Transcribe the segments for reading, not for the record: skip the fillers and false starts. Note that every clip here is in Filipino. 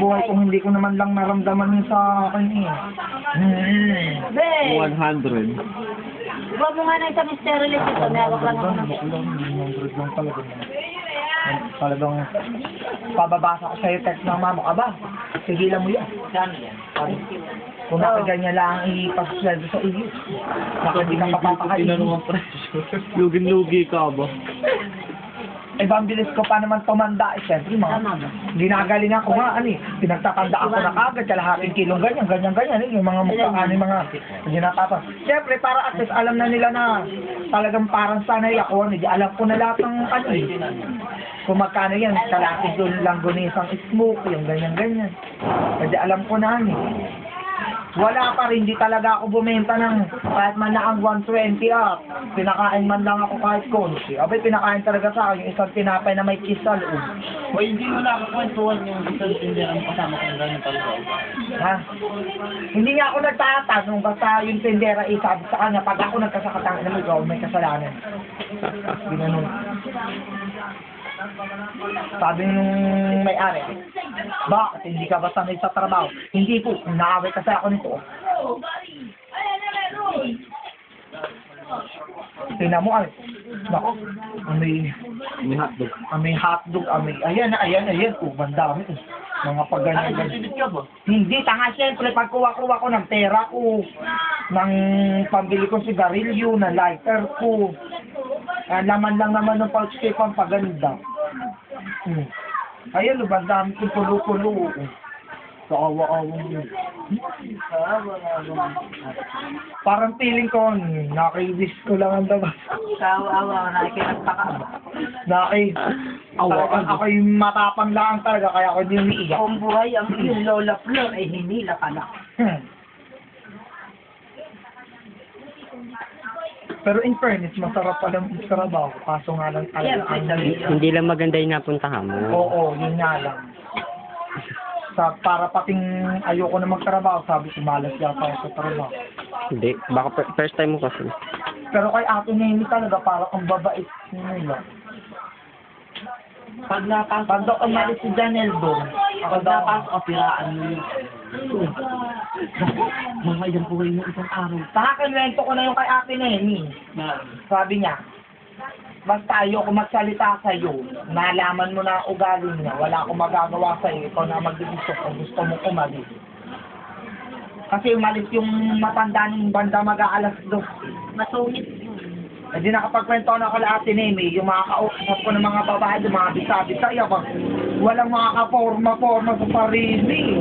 buhay kung hindi ko naman lang naramdaman yun sa akin eh. Be! 100. Huwag mo nga na isang sterilist ito. May hawak lang ako ng... 100 lang talaga. Talagang pababasa ko sa'yo text ng mama ka ba? Sigilan mo yan. Saan yan? Kung nakaganyan lang ipag-sweldo sa iyo. Baka di ka papapakainin. Tinanong ang presyo. Lugin-lugi ka ba? Eh, bambilis ko pa naman tumanda. Eh, siyempre, hindi nagaling ako nga, pinagtatanda ako na kagad, kalahating kilong ganyan, yung mga mukhaan, yung mga, hindi natapos. Siyempre, para at least alam na nila na talagang parang sanay ako, hindi alam ko na lahat ng kung magkano yan, kalahating doon lang gunisang smoke, yung ganyan. Kasi alam ko na, wala pa rin, di talaga ako bumenta ng kahit man na ang 120 pinakain man lang ako kahit konti. Abay, pinakain talaga sa akin yung isang tinapay na may cheese sa loob. O hindi mo nakakwentuhan yung isang tindera mo kasama kong ganyan talaga. Ha? Hindi nga ako nagtatanong, basta yung tindera isabi sa kanya, pag ako nagkasakatang na may kasalanan. Ginanong. Sabi nung may-ari, bakit hindi ka ba sanay sa trabaho? Hindi po, naaway kasi ako nito. Tingnan mo, nako, may hotdog. May hotdog, ayan, bandami. Mga pagganyan. Hindi, tanga siyempre, pag kuha-kuha ko ng pera ko, ng pambili ko sigarilyo, ng lighter ko, laman lang naman ng pouch ko ang paganda. Ayan, bandami ko tulo-tulo. Sa awa-awang yun. Parang feeling ko, nakiwis ko lang ang dabas. Sa awa-awa, nakikinagtaka ba? Ako yung matapang lang talaga, kaya ako hindi umiiyak. Kung buhay ang iyong lola Flor, ay hindi lakalak. Pero in fairness, masarap pa lang sa trabaho. Kaso nga lang talaga. Hindi lang maganda yung napuntahan mo. Oo, yun nga lang. Para pating ayoko na magtrabaho, sabi ko malas yata ako sa trabaho. Hindi, baka first time mo kasi. Pero kay Ate Nemi talaga, para kang babait nila. Pag napasok, Pag doon umalis si Janel doon, ako pag daw, napasok, opiraan mo yun. Mga yan po kayo ng isang araw. nakakinwento ko na yung kay Ate Nemi. Sabi niya, basta ayoko magsalita sa'yo, nalaman mo na ang ugali niya, wala akong magagawa sa'yo, ikaw na magdidisok kung gusto mo umalis. Kasi umalis yung matanda ng banda mag-aalas 2. Masungit. Hindi nakapagkwento na ako kay Ate Nemi, yung mga kausap ko ng mga babae, yung mga bisa-bisa, walang mga kaporma-forma sa sarili.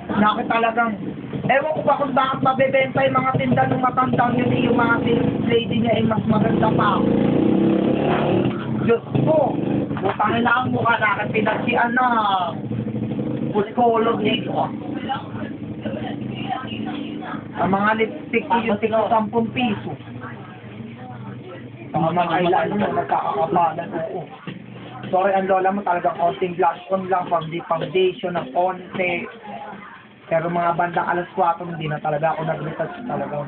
Nakit talagang, ewan ko ba kung bakit mabebenta yung mga tinda ng matandang yun, yung mga lady niya ay mas maganda pa. Diyos ko, butangin na ang mukha na, pinagsian na pulkolog nito. Ang mga lipstick yung tigil 10 piso. Ang mga eyeliner mo, nagkakakabalan, oo. Sorry, ang lola mo talagang konting blush on lang, foundation ng konti. Pero mga bandang alas 4, hindi na talaga ako nag-retouch talaga.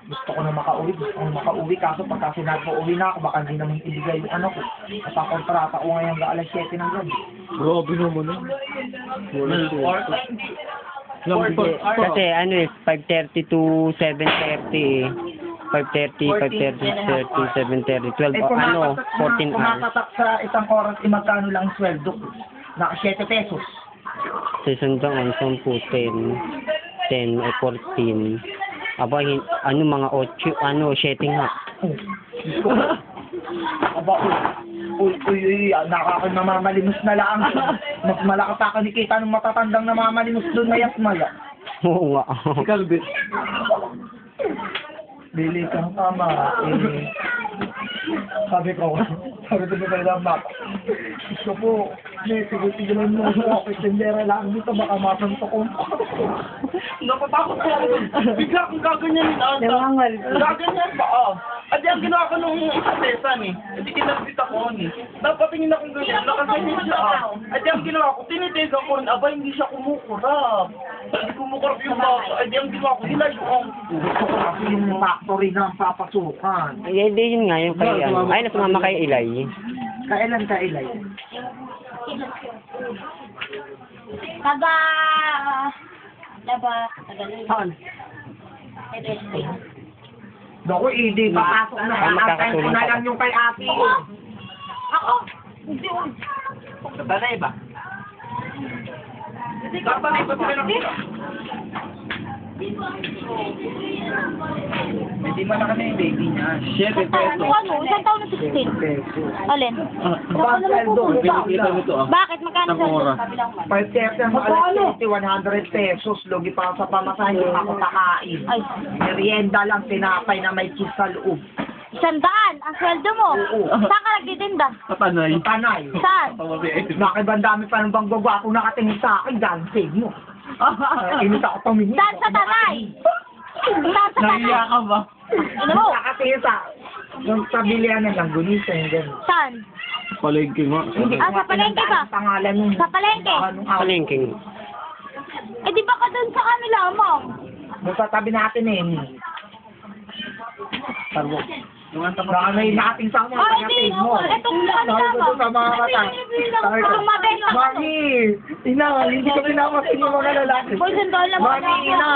Gusto ko na makauwi, kaso pagka sinabi ko uwi na ako, baka hindi naman ibigay yung ano ko. At ang kontrata ko ngayon hanggang alas 7 ng gabi. Grabe naman eh. Kasi ano 5:30 to 7:30 5:30, 7:30, 12, ano, 14 hours. Kumatatak sa isang oras, magkano lang ang sweldo ko? Naka 7 pesos. Sa isang daan, 10, 10 o 14. Aba, ano, mga 8, 7 nga. Aba, nakaka-namamalimos na lang. Mas malakas sa akin nakita ng matatandang namamalimos doon na yasmaya. Oo nga. Kalbit. Bili kang tama. Sabi ko ba lang map? Gusto po, tigilan mo ako. Tindera lang dito, baka masanto ko. Napatakot ko. Bigla kong gaganyanin ata. Gaganyan ba? Adi ang ginawa ko nung kasesan Hindi kinapit ako Napatingin akong ganyan. Nakaganyan siya. Adi ang ginawa ko, tinitesa ko rin. Aba, hindi siya kumukurap. Hindi kumukurap yung baka. Adi ang ginawa ko, hilayuan ko. Gusto ko kasi yung factory na ang papasukan. Hindi yun nga, yung kay ano. Ay, nasumama kay Eli. Kailan ka, Eli? Taga... Diba? Taga... Saan? LSD. Naku, hindi. Papasok na. Antayin ko na lang yung kay Ate. Ako? Hindi. Balay ba? Balay ba sila ng Hindi mo na kami yung baby niya. 7 pesos. Ano? Isang taon na 16. Alin? Bang sweldo. Pinakita mo ito ah. Bakit? Magkano Isang oras. sa 5 pesos ang alas 100 pesos. Lugi pa sa pamasahe yung ako kakain. Ay, Merienda lang, tinapay na may cheese sa loob. 100 ang sweldo mo. Oo. Saan ka nagtitinda? Katanay. Tanay. Saan? Nakibang dami pa ng bang gwapo nakatingin sa akin. Dancing mo. Init ako tumingin. Saan sa Tanay? Saan sa Nahiya Tanay? ka ba? Ano mo? Nakatingin sa... Yung pabilihan ng langgunisa yung gano'n. Saan? Palengke nga. Hindi Ah, ko sa palengke ba? ang pangalan nun. Sa palengke? Anong awit? Palengking. Eh di ba ka dun sa kanila, ma'am? Doon sa tabi natin eh. Parbo. Yung anta pa. Nakanay natin sa mga Ay, hindi. pagkatin mo. Etong Sabi ko doon sa mga kata. Sabi ko, Ang mabenta ko. Mami, ina, hindi ko pinamasin yung mga lalaki. Boy, sandal lang. Mami, ina.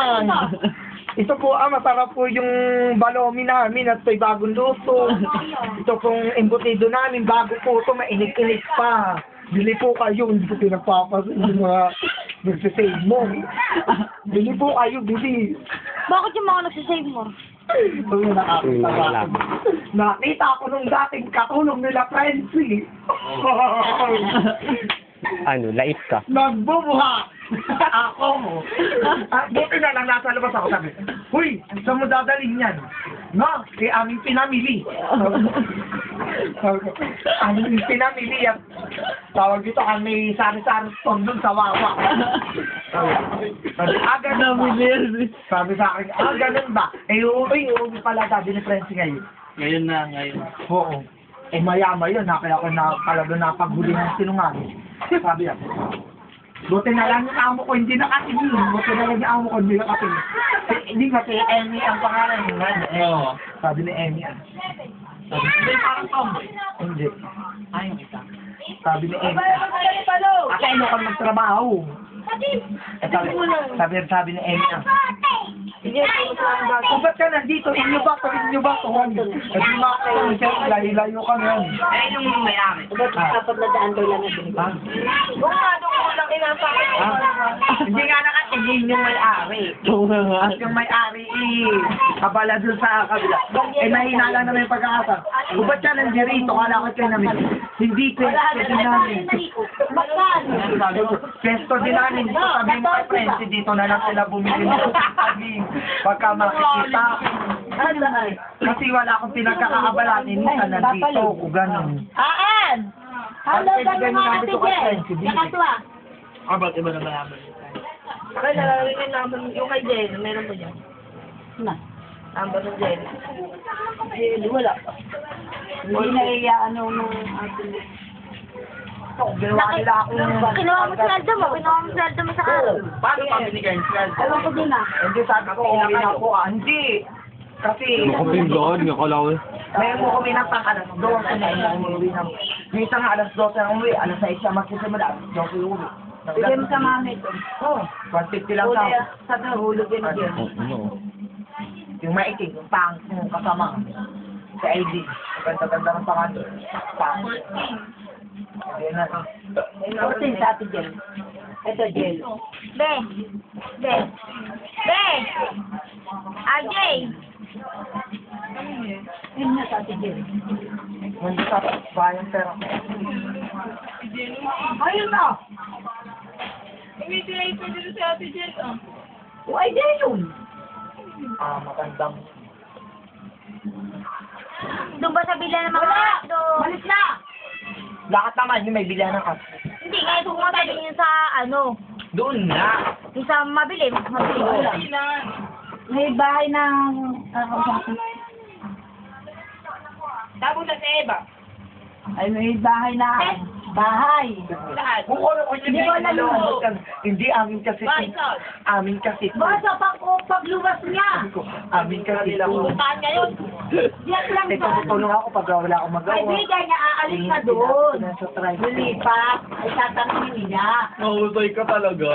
Ito po, masarap po yung balomi namin at ito'y bagong luto. Ito pong embutido namin, bago po ito, mainit-init pa. Bili po kayo, hindi ko pinagpapasin yung mga nagsisave mo. Bili po kayo, bili. Bakit yung mga nagsisave mo? Sabi nakakita ko. Nakita ko nung dating katulong nila Frenzy. Ano, lait ka. Nagbubuha! Ako! Buti na lang nasa labas ako sabi, huy, saan mo dadalhin yan? Na, aming pinamili. Aming pinamili yan. Tawag dito kami sari-sari stone dun sa wawa. Sabi, ganun ba? Sabi sa akin, ganun ba? Uuwi pala sabi ni Frenzy ngayon. Ngayon na, ngayon. Oo. Eh maya-maya yun, kaya ako napaghuli ng sinungaling. Sabi yan. Buti na lang yung amo ko, hindi nakatingin. Buti na lang yung amo ko, hindi nakatingin. Hindi kasi Emmy ang pangalan niya. Oo. Sabi ni Emmy yan. Hindi, parang tomboy. Hindi. Ayaw kita. Sabi ni Emmy. Akala ko magtrabaho. Sabi ni Emmy yan. Kung ba't ka nandito, inyo ba to? Hindi makakaya siya, layo-layo ka na yan. Eh, yung may-ari. Dapat na daan daw lang na Hindi nga nakatingin yung may-ari. At yung may-ari, kabala dun sa kabila. Eh, mahina lang naman yung pagkakasal. Kung ba't ka nandito, kala ko kayo namin. Hindi pwesto din namin. Pwesto din namin. Sabi mo kay Prenzy, dito na lang sila bumili ng sabi. Pagka makikita. Kasi wala akong pinagkakaabalan. Minsan nandito ko ganun. Aan! Hello, ganun mga ate Jen. Nakatwa. Ba't iba na malaman? Okay, nalalaman naman yung kay Jen. Meron mo dyan? Na. Number ng Jen. Jen, wala. Hindi na ano nung ating... Ginawa nila akong... Kinuha mo sweldo mo sa araw. Paano pa binigay yung sweldo? Alam ko din ah. Hindi sabi ko, uwi na ako. Hindi. Kasi... Nakapindoon, nakalaw eh. May mo kami ng alas 12 na umuwi na. Minsan nga alas 12 na umuwi, alas 6 siya magsisimula. Yung umuwi. Bigyan mo sa mami ito. Oo, 150 lang Huli, sa... sabi na hulog yun Jen. Yung maitig, yung pang, yung kasama. Sa ID. Ganda-ganda ng pangalan. Pang. Hindi na. Tapos yun sa ate Jen. Ito Jen. Be. RJ. Yun na sa ate Jen. Hindi sa bayan pero. Ayun na! Why Jen yun? Matandang. Doon ba sa bila ng mga do? Malis na! Lahat naman yung may bilihan ng kas. Hindi, ngayon kung masabi sa ano, Doon na. yung sa mabili. May bahay ng... Tapos sa Eva. Ay, may bahay na... Bahay. Kung ano ko hindi Hindi ko alam alam. mo. Hindi amin kasi. Amin kasi. Basta pagluwas niya. Amin kasi. Puntaan niya yun. Diyan lang Ito, ba? tutulong ako pag wala akong magawa. Kaibigan niya, aalis na doon. Nasa tricycle. Lulipat. Ay tatanungin niya. Mahusay ka talaga.